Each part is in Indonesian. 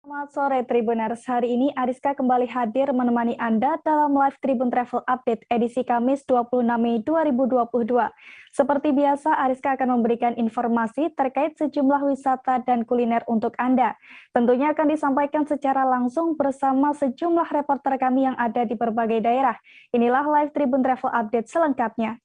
Selamat sore Tribuners, hari ini Ariska kembali hadir menemani Anda dalam live Tribun Travel Update edisi Kamis 26 Mei 2022. Seperti biasa, Ariska akan memberikan informasi terkait sejumlah wisata dan kuliner untuk Anda. Tentunya akan disampaikan secara langsung bersama sejumlah reporter kami yang ada di berbagai daerah. Inilah live Tribun Travel Update selengkapnya.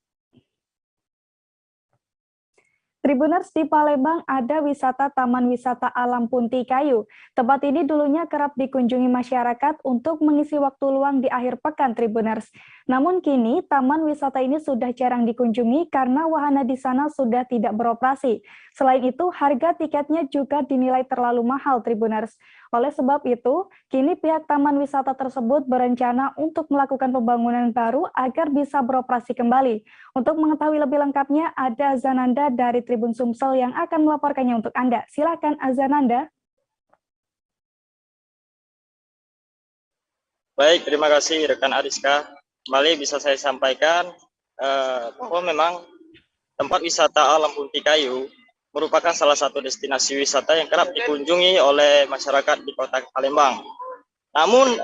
Tribuners, di Palembang ada wisata Taman Wisata Alam Punti Kayu. Tempat ini dulunya kerap dikunjungi masyarakat untuk mengisi waktu luang di akhir pekan Tribuners. Namun kini taman wisata ini sudah jarang dikunjungi karena wahana di sana sudah tidak beroperasi. Selain itu, harga tiketnya juga dinilai terlalu mahal Tribuners. Oleh sebab itu, kini pihak taman wisata tersebut berencana untuk melakukan pembangunan baru agar bisa beroperasi kembali. Untuk mengetahui lebih lengkapnya, ada Azananda dari Tribun Sumsel yang akan melaporkannya untuk Anda. Silakan Azananda. Baik, terima kasih rekan Ariska. Kembali bisa saya sampaikan bahwa memang tempat wisata Alam Punti Kayu merupakan salah satu destinasi wisata yang kerap dikunjungi oleh masyarakat di Kota Palembang. Namun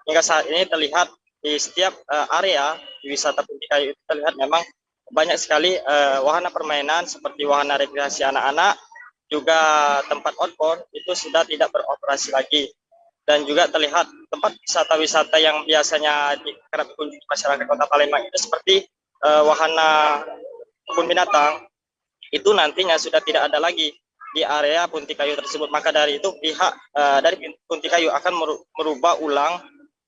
hingga saat ini terlihat di setiap area di wisata Punti Kayu itu terlihat memang banyak sekali wahana permainan seperti wahana rekreasi anak-anak, juga tempat outbound itu sudah tidak beroperasi lagi. Dan juga terlihat tempat wisata-wisata yang biasanya kerap dikunjungi masyarakat Kota Palembang itu seperti wahana kebun binatang, itu nantinya sudah tidak ada lagi di area Punti Kayu tersebut. Maka dari itu pihak dari Punti Kayu akan merubah ulang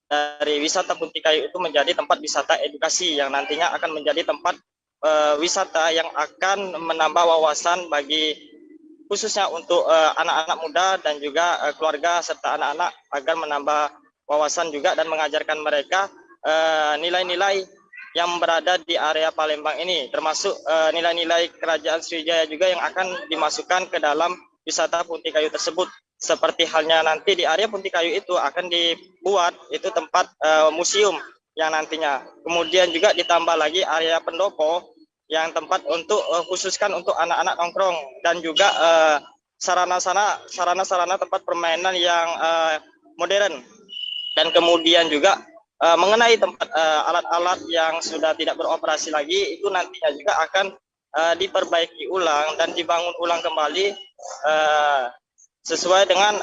dari wisata Punti Kayu itu menjadi tempat wisata edukasi yang nantinya akan menjadi tempat wisata yang akan menambah wawasan bagi khususnya untuk anak-anak muda dan juga keluarga serta anak-anak agar menambah wawasan juga dan mengajarkan mereka nilai-nilai yang berada di area Palembang ini, termasuk nilai-nilai kerajaan Sriwijaya juga yang akan dimasukkan ke dalam wisata Punti Kayu tersebut. Seperti halnya nanti di area Punti Kayu itu akan dibuat itu tempat museum yang nantinya. Kemudian juga ditambah lagi area pendopo yang tempat untuk khususkan untuk anak-anak nongkrong, dan juga sarana-sarana tempat permainan yang modern. Dan kemudian juga mengenai tempat alat-alat yang sudah tidak beroperasi lagi itu nantinya juga akan diperbaiki ulang dan dibangun ulang kembali sesuai dengan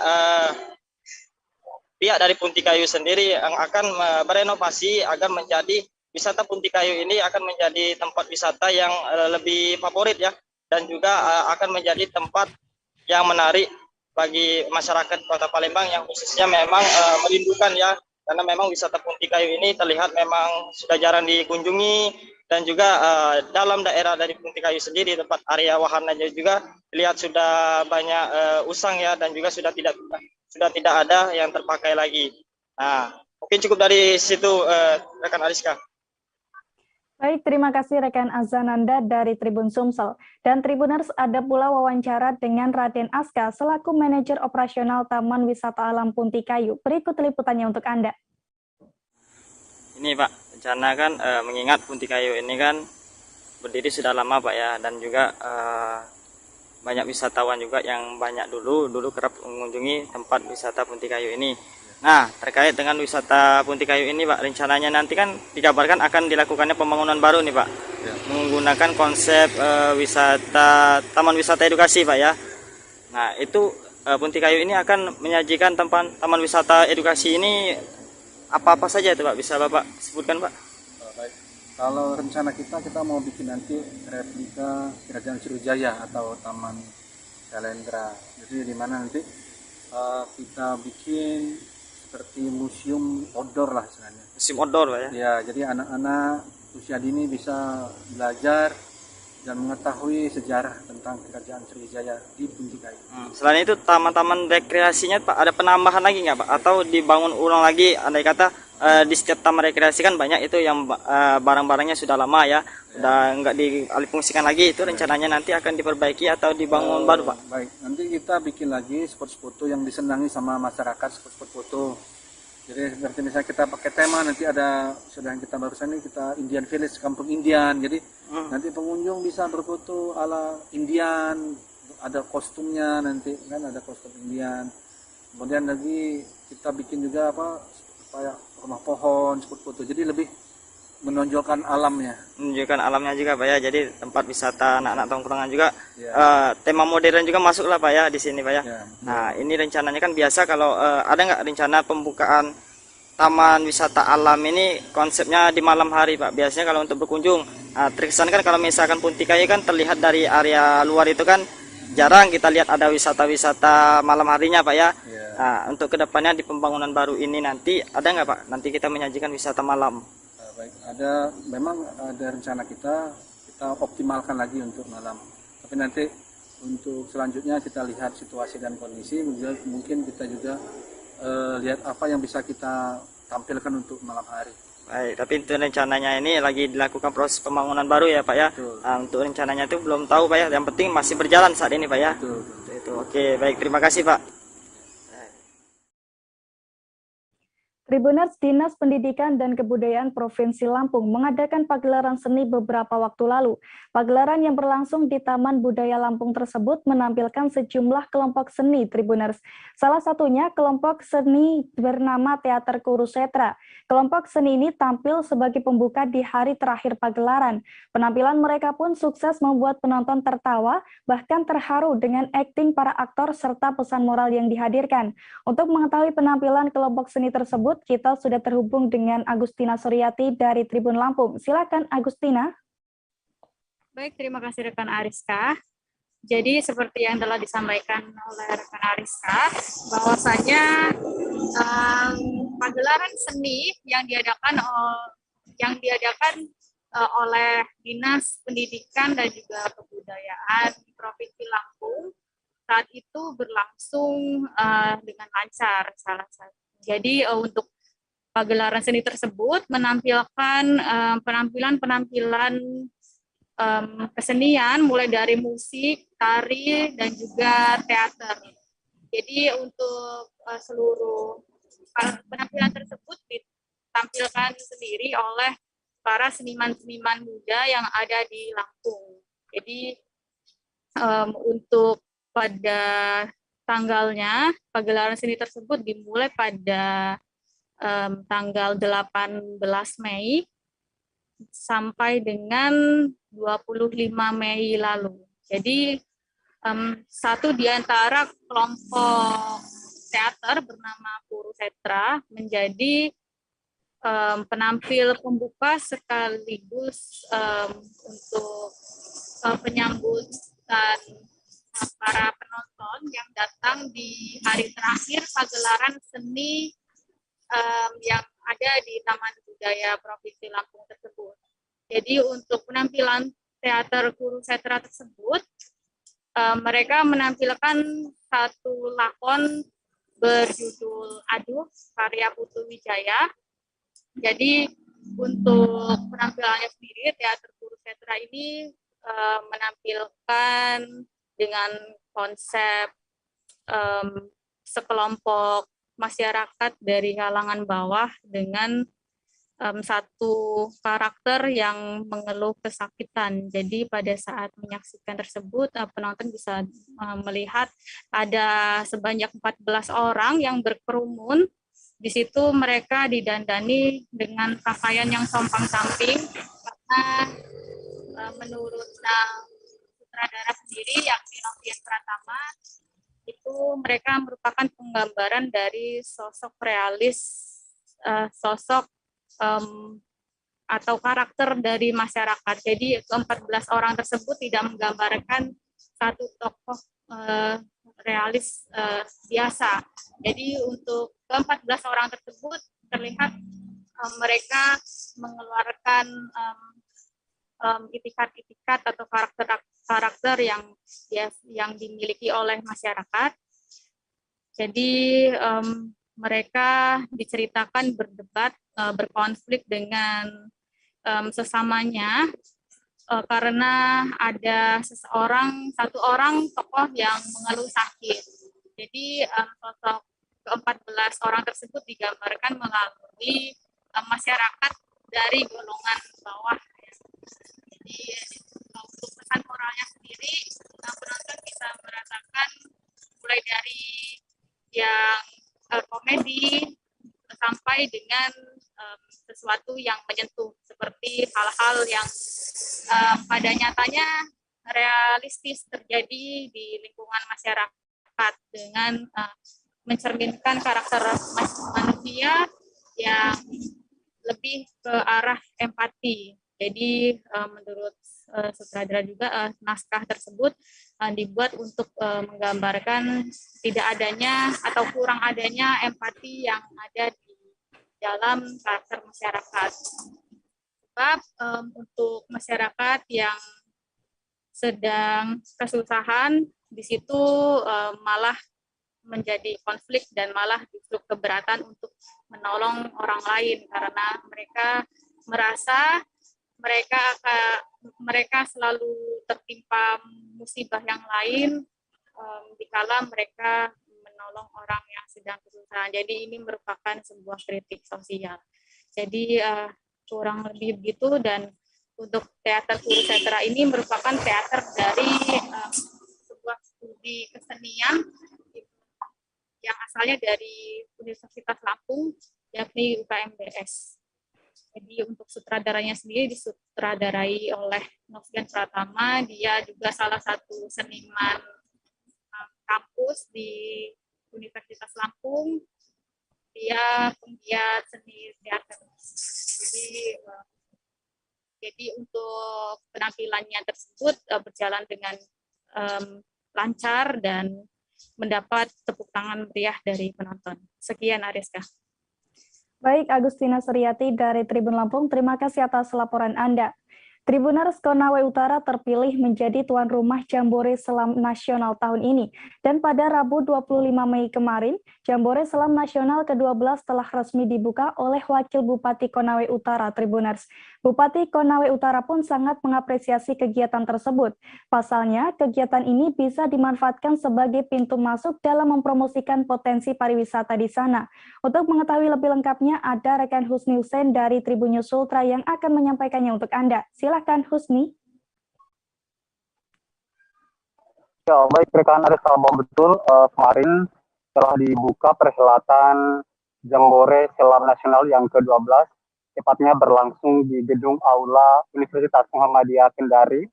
pihak dari Punti Kayu sendiri yang akan berenovasi agar menjadi wisata Punti Kayu ini akan menjadi tempat wisata yang lebih favorit ya, dan juga akan menjadi tempat yang menarik bagi masyarakat Kota Palembang yang khususnya memang merindukan ya, karena memang wisata Punti Kayu ini terlihat memang sudah jarang dikunjungi. Dan juga dalam daerah dari Punti Kayu sendiri tempat area wahananya juga lihat sudah banyak usang ya, dan juga sudah tidak ada yang terpakai lagi. Nah, mungkin cukup dari situ rekan Ariska. Baik, terima kasih rekan Azananda dari Tribun Sumsel. Dan Tribuners, ada pula wawancara dengan Raden Aska selaku manajer operasional Taman Wisata Alam Punti Kayu. Berikut liputannya untuk Anda. Ini Pak, rencana kan mengingat Punti Kayu ini kan berdiri sudah lama Pak ya, dan juga banyak wisatawan juga yang banyak dulu kerap mengunjungi tempat wisata Punti Kayu ini. Nah, terkait dengan wisata Punti Kayu ini Pak, rencananya nanti kan dikabarkan akan dilakukannya pembangunan baru nih Pak, ya, menggunakan konsep wisata taman wisata edukasi Pak ya. Nah, itu Punti Kayu ini akan menyajikan taman wisata edukasi ini apa-apa saja itu Pak, bisa Bapak sebutkan Pak? Baik. Kalau rencana kita mau bikin nanti replika Kerajaan Sriwijaya atau Taman Shalendra. Jadi di mana nanti kita bikin seperti museum outdoor lah sebenarnya. Museum outdoor Pak ya? Ya, jadi anak-anak usia dini bisa belajar dan mengetahui sejarah tentang Kerajaan Sriwijaya di Punti Kayu. Selain itu taman-taman rekreasinya Pak, ada penambahan lagi nggak Pak? Atau dibangun ulang lagi? Andai kata di setiap taman rekreasi kan banyak itu yang barang-barangnya sudah lama ya, udah nggak dialihfungsikan lagi, itu rencananya nanti akan diperbaiki atau dibangun baru Pak? Baik, nanti kita bikin lagi spot foto yang disenangi sama masyarakat, spot foto. Jadi seperti misalnya kita pakai tema, nanti ada sudah yang kita barusan ini kita Indian Village, kampung Indian. Jadi nanti pengunjung bisa berfoto ala Indian, ada kostumnya nanti kan, ada kostum Indian. Kemudian lagi kita bikin juga kayak rumah pohon, spot foto. Jadi lebih menonjolkan alamnya. Menunjukkan alamnya juga Pak ya. Jadi tempat wisata anak-anak tongkrongan juga. Ya. Tema modern juga masuk lah Pak ya di sini Pak ya. Ya, Nah ini rencananya kan biasa kalau ada nggak rencana pembukaan taman wisata alam ini konsepnya di malam hari Pak. Biasanya kalau untuk berkunjung, terkesan kan kalau misalkan Punti Kayu kan terlihat dari area luar itu kan jarang kita lihat ada wisata-wisata malam harinya Pak ya. Ya. Nah, untuk kedepannya di pembangunan baru ini nanti ada nggak Pak? Nanti kita menyajikan wisata malam. Baik, memang ada rencana kita optimalkan lagi untuk malam. Tapi nanti untuk selanjutnya kita lihat situasi dan kondisi, mungkin kita juga lihat apa yang bisa kita tampilkan untuk malam hari. Baik, tapi itu rencananya ini lagi dilakukan proses pembangunan baru ya Pak ya. Untuk rencananya itu belum tahu Pak ya. Yang penting masih berjalan saat ini Pak ya. Betul. Itu oke, baik terima kasih Pak. Tribuners Dinas Pendidikan dan Kebudayaan Provinsi Lampung mengadakan pagelaran seni beberapa waktu lalu. Pagelaran yang berlangsung di Taman Budaya Lampung tersebut menampilkan sejumlah kelompok seni Tribuners. Salah satunya kelompok seni bernama Teater Kurusetra. Kelompok seni ini tampil sebagai pembuka di hari terakhir pagelaran. Penampilan mereka pun sukses membuat penonton tertawa, bahkan terharu dengan akting para aktor serta pesan moral yang dihadirkan. Untuk mengetahui penampilan kelompok seni tersebut, kita sudah terhubung dengan Agustina Suryati dari Tribun Lampung. Silakan Agustina. Baik, terima kasih rekan Ariska. Jadi seperti yang telah disampaikan oleh rekan Ariska, bahwasanya pagelaran seni yang diadakan oleh Dinas Pendidikan dan juga Kebudayaan Provinsi Lampung saat itu berlangsung dengan lancar salah satu. Jadi untuk pagelaran seni tersebut menampilkan penampilan-penampilan kesenian mulai dari musik, tari, dan juga teater. Jadi untuk seluruh penampilan tersebut ditampilkan sendiri oleh para seniman-seniman muda yang ada di Lampung. Jadi untuk pada tanggalnya, pagelaran seni tersebut dimulai pada tanggal 18 Mei sampai dengan 25 Mei lalu. Jadi satu di antara kelompok teater bernama Kurusetra menjadi penampil pembuka sekaligus untuk penyambutan para penonton yang datang di hari terakhir pagelaran seni yang ada di Taman Budaya Provinsi Lampung tersebut. Jadi untuk penampilan teater Kurusetra tersebut, mereka menampilkan satu lakon berjudul Aduh, karya Putu Wijaya. Jadi untuk penampilannya sendiri, teater Kurusetra ini menampilkan dengan konsep sekelompok masyarakat dari kalangan bawah dengan satu karakter yang mengeluh kesakitan. Jadi pada saat menyaksikan tersebut, penonton bisa melihat ada sebanyak 14 orang yang berkerumun. Di situ mereka didandani dengan pakaian yang sompang-camping karena menurut sutradara sendiri yakni Novian Pratama, itu mereka merupakan penggambaran dari sosok realis, sosok atau karakter dari masyarakat. Jadi 14 orang tersebut tidak menggambarkan satu tokoh realis biasa. Jadi untuk ke-14 orang tersebut terlihat mereka mengeluarkan itikat-itikat atau karakter yang dimiliki oleh masyarakat. Jadi mereka diceritakan berdebat, berkonflik dengan sesamanya karena ada satu orang tokoh yang mengeluh sakit. Jadi sosok ke-14 orang tersebut digambarkan melalui masyarakat dari golongan bawah. Jadi untuk pesan moralnya sendiri, penonton bisa merasakan mulai dari yang komedi sampai dengan sesuatu yang menyentuh seperti hal-hal yang pada nyatanya realistis terjadi di lingkungan masyarakat dengan mencerminkan karakter manusia yang lebih ke arah empati. Jadi menurut sutradara juga naskah tersebut dibuat untuk menggambarkan tidak adanya atau kurang adanya empati yang ada di dalam karakter masyarakat. Sebab untuk masyarakat yang sedang kesusahan, di situ malah menjadi konflik dan malah justru keberatan untuk menolong orang lain karena mereka merasa mereka selalu tertimpa musibah yang lain dikala mereka menolong orang yang sedang kesusahan. Jadi ini merupakan sebuah kritik sosial. Jadi kurang lebih begitu, dan untuk teater Kurusetra ini merupakan teater dari sebuah studi kesenian yang asalnya dari Universitas Lampung, yakni UKMBS. Jadi untuk sutradaranya sendiri disutradarai oleh Novian Pratama. Dia juga salah satu seniman kampus di Universitas Lampung. Dia penggiat seni teater. Jadi untuk penampilannya tersebut berjalan dengan lancar dan mendapat tepuk tangan meriah dari penonton. Sekian, Ariska. Baik, Agustina Suryati dari Tribun Lampung, terima kasih atas laporan Anda. Tribuners Konawe Utara terpilih menjadi tuan rumah Jambore Selam Nasional tahun ini. Dan pada Rabu 25 Mei kemarin, Jambore Selam Nasional ke-12 telah resmi dibuka oleh Wakil Bupati Konawe Utara, Tribuners. Bupati Konawe Utara pun sangat mengapresiasi kegiatan tersebut. Pasalnya, kegiatan ini bisa dimanfaatkan sebagai pintu masuk dalam mempromosikan potensi pariwisata di sana. Untuk mengetahui lebih lengkapnya, ada rekan Husni Hussein dari Tribun News Ultra yang akan menyampaikannya untuk Anda. Silakan Husni. Ya, baik rekan Aris, betul kemarin telah dibuka perhelatan Jambore Selam Nasional yang ke-12, tepatnya berlangsung di gedung Aula Universitas Muhammadiyah Kendari.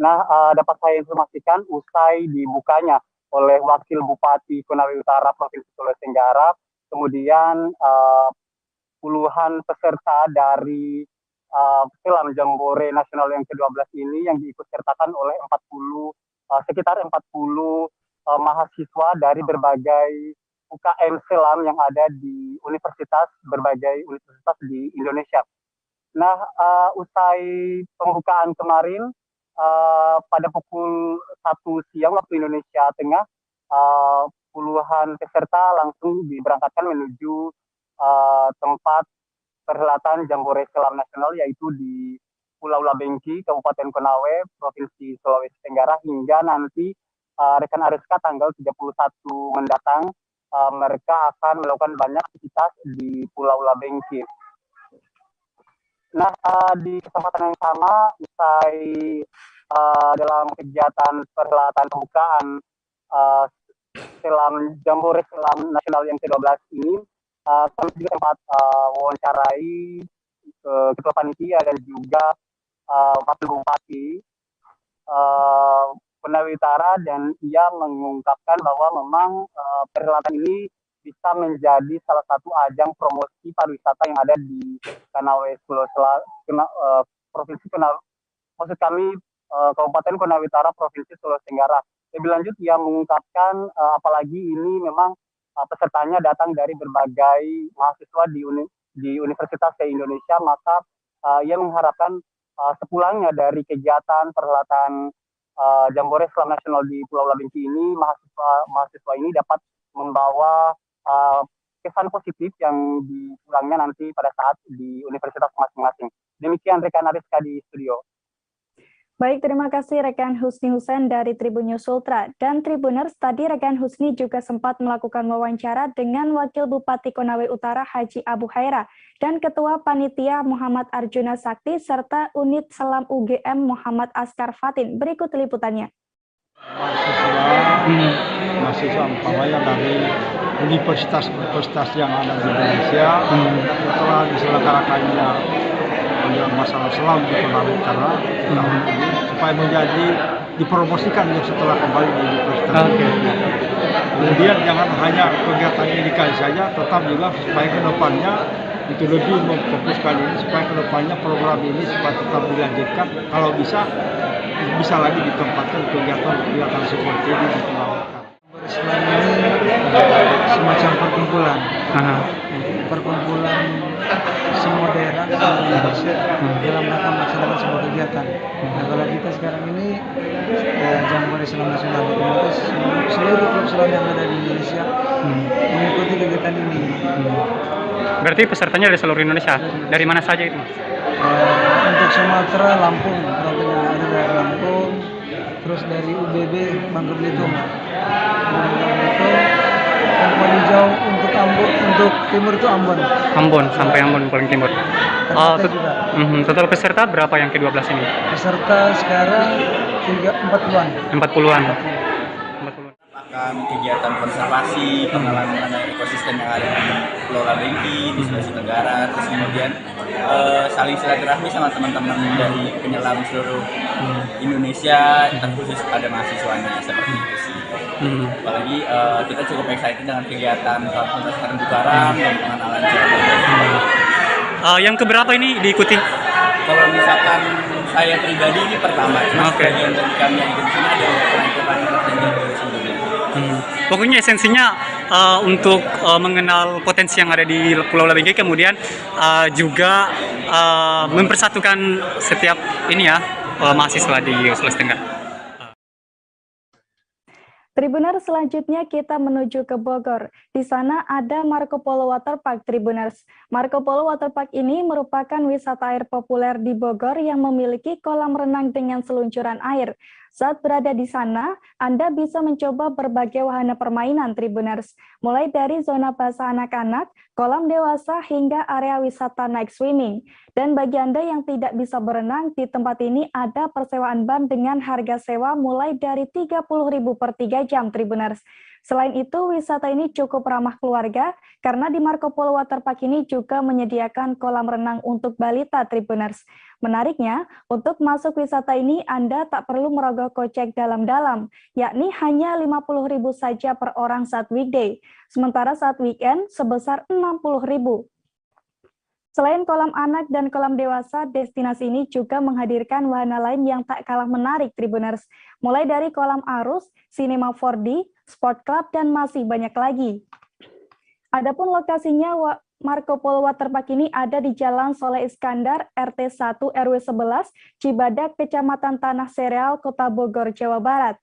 Nah, dapat saya informasikan usai dibukanya oleh Wakil Bupati Konawe Utara Provinsi Sulawesi Tenggara, kemudian puluhan peserta dari film Jambore Nasional yang ke-12 ini yang diikut sertakan oleh sekitar 40 mahasiswa dari berbagai UKM selam yang ada di berbagai universitas di Indonesia. Nah, usai pembukaan kemarin pada pukul 1 siang waktu Indonesia Tengah, puluhan peserta langsung diberangkatkan menuju tempat perhelatan Jambore Selam Nasional, yaitu di Pulau Labengki, Kabupaten Konawe, Provinsi Sulawesi Tenggara, hingga nanti rekan Ariska tanggal 31 mendatang mereka akan melakukan banyak aktivitas di Pulau Labengki. Nah, di kesempatan yang sama, usai dalam kegiatan perhelatan pembukaan Jambore Selam Nasional yang ke-12 ini, kami juga sempat wawancarai Ketua Panitia dan juga Wakil Bupati Konawe Utara, dan ia mengungkapkan bahwa memang perhelatan ini bisa menjadi salah satu ajang promosi pariwisata yang ada di Konawe, Provinsi Konawe, maksud kami Kabupaten Konawe Utara, Provinsi Sulawesi Tenggara. Lebih lanjut, ia mengungkapkan apalagi ini memang pesertanya datang dari berbagai mahasiswa di Universitas Indonesia, maka ia mengharapkan sepulangnya dari kegiatan perhelatan Jambore Selam Nasional di Pulau Labengki ini, mahasiswa ini dapat membawa kesan positif yang dipulangnya nanti pada saat di universitas masing-masing. Demikian rekan Ariska di studio. Baik, terima kasih rekan Husni Hussein dari Tribun News Ultra. Dan Tribuners, tadi rekan Husni juga sempat melakukan wawancara dengan Wakil Bupati Konawe Utara Haji Abu Haira dan Ketua Panitia Muhammad Arjuna Sakti serta Unit Selam UGM Muhammad Askar Fatin. Berikut liputannya. Mahasiswa Muhammadiyah dari universitas-universitas yang ada di Indonesia setelah diselenggarakannya masalah selam di Tonawetra tahun ini supaya menjadi dipromosikan setelah kembali di universitas. Kemudian jangan hanya kegiatan ini kali saja, tetap juga supaya kedepannya itu lebih memfokuskan ini supaya kedepannya program ini supaya tetap dilanjutkan. Kalau bisa lagi ditempatkan kegiatan seperti ini di Tonawetra. Islam ini semacam perkumpulan, perkumpulan semua daerah di Indonesia dalam rangka melaksanakan sebuah kegiatan. Nah, kalau kita sekarang ini Jambore Islam Nasional, otomatis seluruh klub Islam yang ada di Indonesia mengikuti kegiatan ini. Berarti pesertanya dari seluruh Indonesia. Dari mana saja itu? Untuk Sumatera, Lampung, programnya ada dari Lampung, terus dari UBB Bangka Belitung. Yang paling jauh untuk Ambon, untuk timur itu Ambon. Ambon, sampai Ambon paling timur. Total peserta berapa yang ke-12 ini? Peserta sekarang 40-an. 40-an. Akan kegiatan konservasi, pengelolaan ekosistem yang ada di Pulau Labengki, di Sulawesi Tenggara, terus kemudian saling silaturahmi sama teman-teman dari penyelam seluruh Indonesia, terkhusus pada mahasiswanya, seperti itu sih. Apalagi kita cukup excited dengan kegiatan konservasi terumbu karang dan pengenalan yang keberapa ini diikuti? Kalau misalkan saya pribadi ini pertama, cuma sebagian dari kami yang ikut sini ada pernah ikut sebelumnya. Pokoknya esensinya untuk mengenal potensi yang ada di Pulau Labengki, kemudian juga mempersatukan setiap ini ya mahasiswa di Sulawesi Tenggara. Tribuners, selanjutnya kita menuju ke Bogor. Di sana ada Marco Polo Waterpark, Tribuners. Marco Polo Waterpark ini merupakan wisata air populer di Bogor yang memiliki kolam renang dengan seluncuran air. Saat berada di sana, Anda bisa mencoba berbagai wahana permainan, Tribuners. Mulai dari zona basah anak-anak, kolam dewasa, hingga area wisata night swimming. Dan bagi Anda yang tidak bisa berenang, di tempat ini ada persewaan ban dengan harga sewa mulai dari Rp30.000 per 3 jam, Tribuners. Selain itu, wisata ini cukup ramah keluarga, karena di Marco Polo Waterpark ini juga menyediakan kolam renang untuk balita, Tribuners. Menariknya, untuk masuk wisata ini Anda tak perlu merogoh kocek dalam-dalam, yakni hanya Rp50.000 saja per orang saat weekday, sementara saat weekend sebesar Rp60.000. Selain kolam anak dan kolam dewasa, destinasi ini juga menghadirkan wahana lain yang tak kalah menarik, Tribuners. Mulai dari kolam arus, sinema 4D, sport club, dan masih banyak lagi. Adapun lokasinya, Marco Polo Waterpark ini ada di Jalan Soleh Iskandar, RT 1 RW 11, Cibadak, Kecamatan Tanah Sereal, Kota Bogor, Jawa Barat.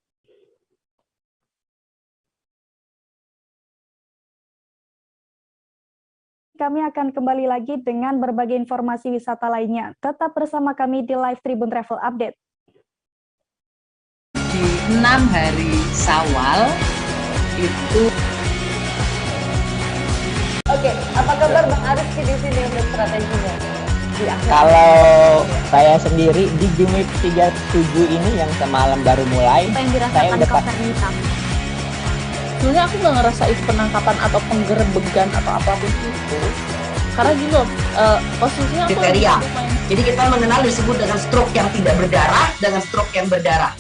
Kami akan kembali lagi dengan berbagai informasi wisata lainnya. Tetap bersama kami di Live Tribun Travel Update. Di 6 hari Syawal itu. Oke, apa kabar Bang Arif di sini untuk strateginya? Kalau saya sendiri di Jumip 37 ini yang semalam baru mulai, saya udah hitam. Sebenarnya aku nggak ngerasa itu penangkapan atau penggerebegan atau apapun itu, karena gini loh, posisinya kriteria. Jadi kita mengenal disebut dengan stroke yang tidak berdarah dengan stroke yang berdarah.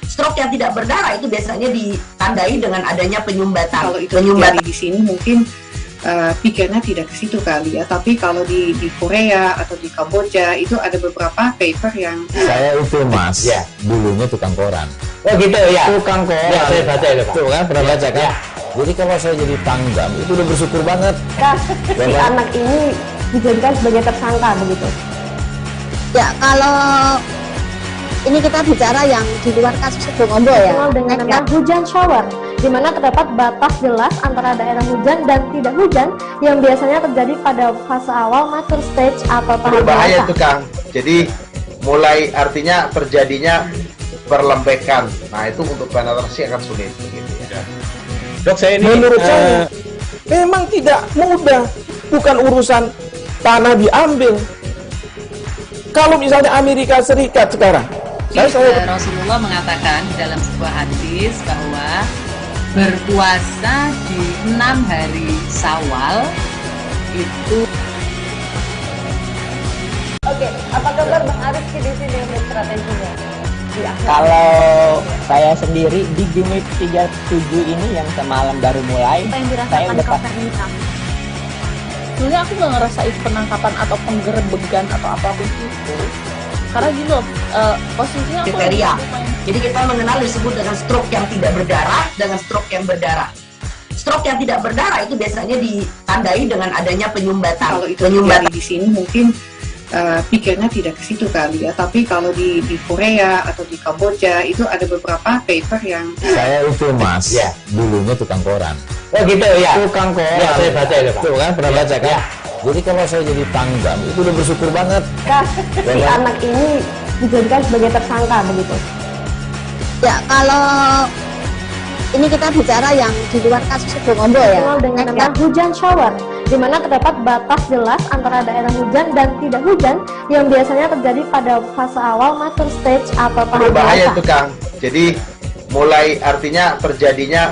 Stroke yang tidak berdarah itu biasanya ditandai dengan adanya penyumbatan. Kalau itu terjadi di sini mungkin pikirnya tidak ke situ kali ya, tapi kalau di Korea atau di Kamboja itu ada beberapa paper yang saya itu mas, dulunya tukang koran. Oh gitu ya, tukang koran. Ya, saya baca itu Pak. Tuh kan, pernah baca kan? Ya. Jadi kalau saya jadi tanggam itu udah bersyukur banget. Si anak ini dijadikan sebagai tersangka begitu. Ya kalau ini kita bicara yang di luar kasus Ombo ya. Dengan nama hujan shower, di mana terdapat batas jelas antara daerah hujan dan tidak hujan yang biasanya terjadi pada fase awal mature stage atau tahap berbahaya itu Kang. Jadi mulai artinya terjadinya perlembekan. Nah itu untuk penetrasi akan sulit begitu ya. Dok, saya ini menurut saya memang tidak mudah, bukan urusan tanah diambil. Kalau misalnya Amerika Serikat sekarang, Rasulullah mengatakan dalam sebuah hadis bahwa berpuasa di 6 hari Syawal itu. Oke, apa kabar Bang Ariski di sini untuk strateginya? Kalau saya sendiri di Jumip 37 ini yang semalam baru mulai, Apa yang saya dirasakan udah Kak Fernita? Sebenarnya aku nggak ngerasain penangkapan atau penggerebegan atau apapun itu, karena gini loh, posisinya aku Kriteria. Jadi kita mengenal disebut dengan stroke yang tidak berdarah dengan stroke yang berdarah. Stroke yang tidak berdarah itu biasanya ditandai dengan adanya penyumbatan. Kalau itu terjadi di sini mungkin pikirnya tidak ke situ kali ya, tapi kalau di Korea atau di Kamboja itu ada beberapa paper yang Saya itu Mas, dulunya tukang koran. Oh gitu ya. Tukang koran. Ya, saya baca itu Pak. Tuh kan, pernah baca kan? Jadi kalau saya jadi tanggam, itu udah bersyukur banget. Kak, si anak ini dijadikan sebagai tersangka begitu. Ya, kalau ini kita bicara yang di luar kasus Sido Ngombo ya. Dengan nama hujan shower, di mana terdapat batas jelas antara daerah hujan dan tidak hujan yang biasanya terjadi pada fase awal mature stage atau tahap Berbahaya dewasa. itu Kang. Jadi mulai artinya terjadinya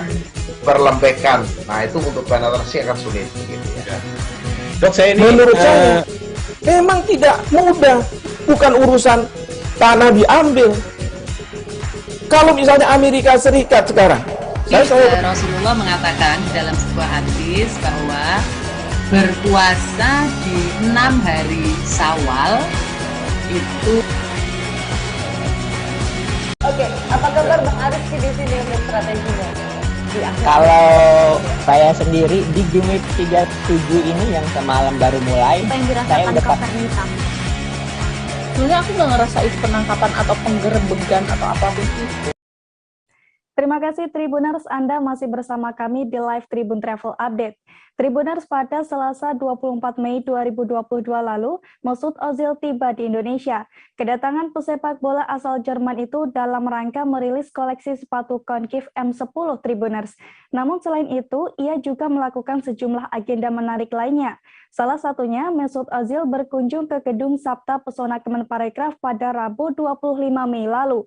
perlembekan. Nah itu untuk penetrasi akan sulit. Gitu ya. Dok, saya ini menurut saya memang tidak mudah, bukan urusan tanah diambil. Kalau misalnya Amerika Serikat sekarang, Rasulullah mengatakan di dalam sebuah hadis bahwa berpuasa di 6 hari Syawal itu. Oke, apa kabar Bang Ariski di sini untuk strateginya? Kalau saya sendiri di Jumip 37 ini yang semalam baru mulai, Apa yang saya dirasakan udah Kak Fernita? sebenarnya aku nggak ngerasain penangkapan atau penggerebegan atau apapun itu. Terima kasih Tribuners, Anda masih bersama kami di Live Tribun Travel Update. Tribuners, pada Selasa 24 Mei 2022 lalu, Mesut Ozil tiba di Indonesia. Kedatangan pesepak bola asal Jerman itu dalam rangka merilis koleksi sepatu Concave M10 Tribuners. Namun selain itu, ia juga melakukan sejumlah agenda menarik lainnya. Salah satunya, Mesut Ozil berkunjung ke Gedung Sabta Pesona Kemenparekraf pada Rabu 25 Mei lalu.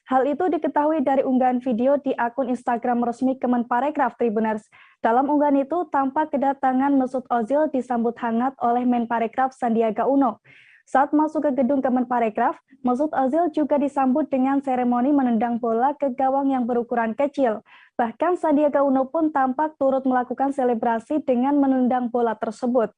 Hal itu diketahui dari unggahan video di akun Instagram resmi Kemenparekraf Tribuners. Dalam unggahan itu, tampak kedatangan Mesut Ozil disambut hangat oleh Menparekraf Sandiaga Uno. Saat masuk ke gedung Kemenparekraf, Mesut Ozil juga disambut dengan seremoni menendang bola ke gawang yang berukuran kecil. Bahkan Sandiaga Uno pun tampak turut melakukan selebrasi dengan menendang bola tersebut.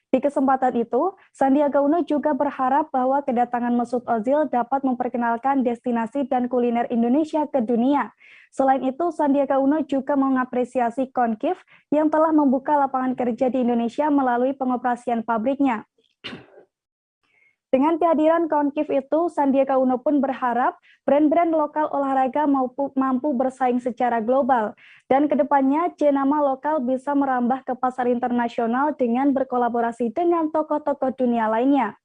Di kesempatan itu, Sandiaga Uno juga berharap bahwa kedatangan Mesut Ozil dapat memperkenalkan destinasi dan kuliner Indonesia ke dunia. Selain itu, Sandiaga Uno juga mengapresiasi Concave yang telah membuka lapangan kerja di Indonesia melalui pengoperasian pabriknya. Dengan kehadiran Concave itu, Sandiaga Uno pun berharap brand-brand lokal olahraga mampu bersaing secara global. Dan kedepannya, jenama lokal bisa merambah ke pasar internasional dengan berkolaborasi dengan tokoh-tokoh dunia lainnya.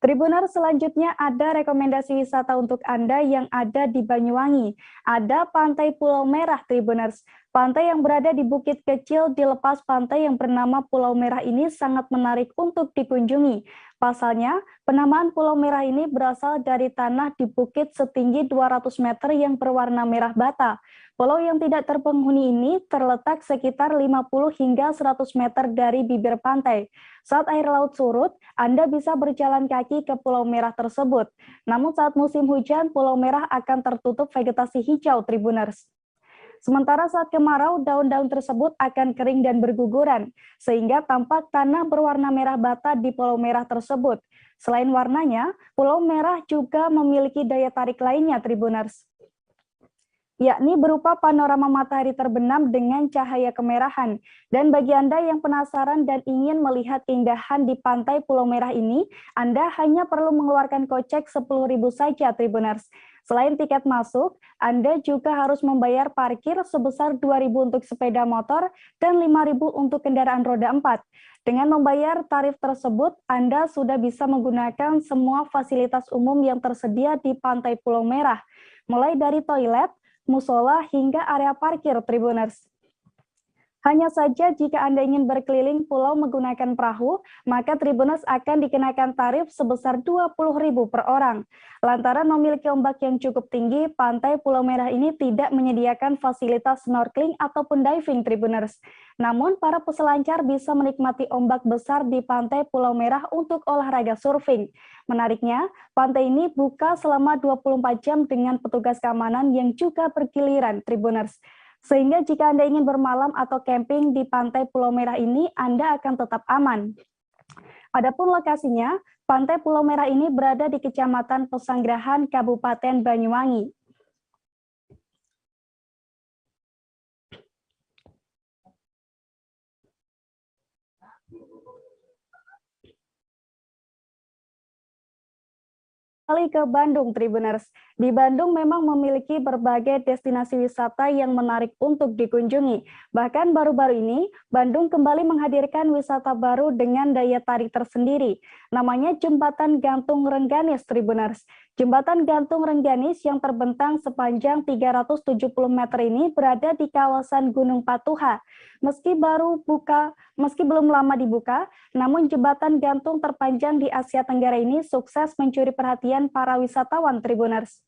Tribuner, selanjutnya ada rekomendasi wisata untuk Anda yang ada di Banyuwangi. Ada Pantai Pulau Merah, Tribuners. Pantai yang berada di bukit kecil di lepas pantai yang bernama Pulau Merah ini sangat menarik untuk dikunjungi. Pasalnya, penamaan Pulau Merah ini berasal dari tanah di bukit setinggi 200 meter yang berwarna merah bata. Pulau yang tidak terpenghuni ini terletak sekitar 50 hingga 100 meter dari bibir pantai. Saat air laut surut, Anda bisa berjalan kaki ke Pulau Merah tersebut. Namun saat musim hujan, Pulau Merah akan tertutup vegetasi hijau, Tribuners. Sementara saat kemarau, daun-daun tersebut akan kering dan berguguran, sehingga tampak tanah berwarna merah bata di Pulau Merah tersebut. Selain warnanya, Pulau Merah juga memiliki daya tarik lainnya, Tribuners, yakni berupa panorama matahari terbenam dengan cahaya kemerahan. Dan bagi Anda yang penasaran dan ingin melihat keindahan di pantai Pulau Merah ini, Anda hanya perlu mengeluarkan kocek 10.000 saja, Tribuners. Selain tiket masuk, Anda juga harus membayar parkir sebesar 2.000 untuk sepeda motor dan 5.000 untuk kendaraan roda 4. Dengan membayar tarif tersebut, Anda sudah bisa menggunakan semua fasilitas umum yang tersedia di pantai Pulau Merah, mulai dari toilet, musola, hingga area parkir, Tribuners. Hanya saja jika Anda ingin berkeliling pulau menggunakan perahu, maka Tribuners akan dikenakan tarif sebesar Rp20.000 per orang. Lantaran memiliki ombak yang cukup tinggi, pantai Pulau Merah ini tidak menyediakan fasilitas snorkeling ataupun diving, Tribuners. Namun, para peselancar bisa menikmati ombak besar di pantai Pulau Merah untuk olahraga surfing. Menariknya, pantai ini buka selama 24 jam dengan petugas keamanan yang juga bergiliran, Tribuners. Sehingga jika Anda ingin bermalam atau camping di pantai Pulau Merah ini, Anda akan tetap aman. Adapun lokasinya, pantai Pulau Merah ini berada di Kecamatan Pesanggerahan, Kabupaten Banyuwangi. Kali ke Bandung, Tribuners. Di Bandung memang memiliki berbagai destinasi wisata yang menarik untuk dikunjungi. Bahkan baru-baru ini, Bandung kembali menghadirkan wisata baru dengan daya tarik tersendiri. Namanya Jembatan Gantung Rengganis, Tribuners. Jembatan Gantung Rengganis yang terbentang sepanjang 370 meter ini berada di kawasan Gunung Patuha. Meski belum lama dibuka, namun jembatan gantung terpanjang di Asia Tenggara ini sukses mencuri perhatian para wisatawan, Tribuners.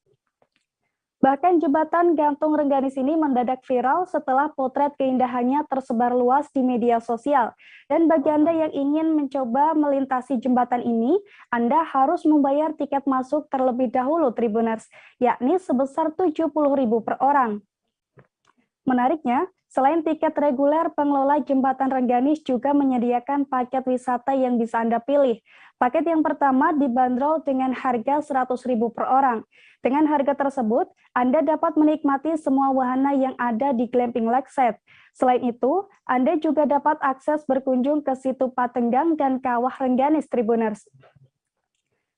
Bahkan jembatan gantung Rengganis ini mendadak viral setelah potret keindahannya tersebar luas di media sosial. Dan bagi Anda yang ingin mencoba melintasi jembatan ini, Anda harus membayar tiket masuk terlebih dahulu, Tribuners, yakni sebesar Rp70.000 per orang. Menariknya, selain tiket reguler, pengelola Jembatan Rengganis juga menyediakan paket wisata yang bisa Anda pilih. Paket yang pertama dibanderol dengan harga Rp100.000 per orang. Dengan harga tersebut, Anda dapat menikmati semua wahana yang ada di Glamping Lakeside. Selain itu, Anda juga dapat akses berkunjung ke situ Patenggang dan Kawah Rengganis, Tribuners.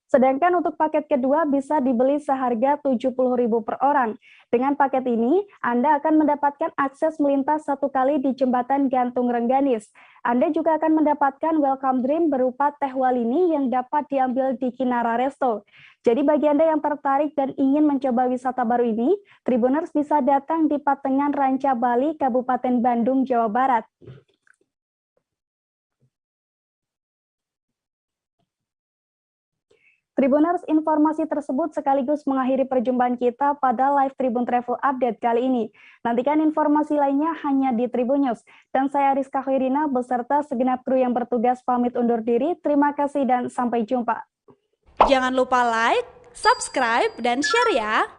Sedangkan untuk paket kedua bisa dibeli seharga Rp70.000 per orang. Dengan paket ini, Anda akan mendapatkan akses melintas 1 kali di Jembatan Gantung Rengganis. Anda juga akan mendapatkan welcome drink berupa teh walini yang dapat diambil di Kinara Resto. Jadi bagi Anda yang tertarik dan ingin mencoba wisata baru ini, Tribuners bisa datang di Patengan Ranca Bali, Kabupaten Bandung, Jawa Barat. Tribuners, informasi tersebut sekaligus mengakhiri perjumpaan kita pada live Tribun Travel Update kali ini. Nantikan informasi lainnya hanya di Tribun News. Dan saya Rizka Khairina beserta segenap kru yang bertugas pamit undur diri. Terima kasih dan sampai jumpa. Jangan lupa like, subscribe, dan share ya.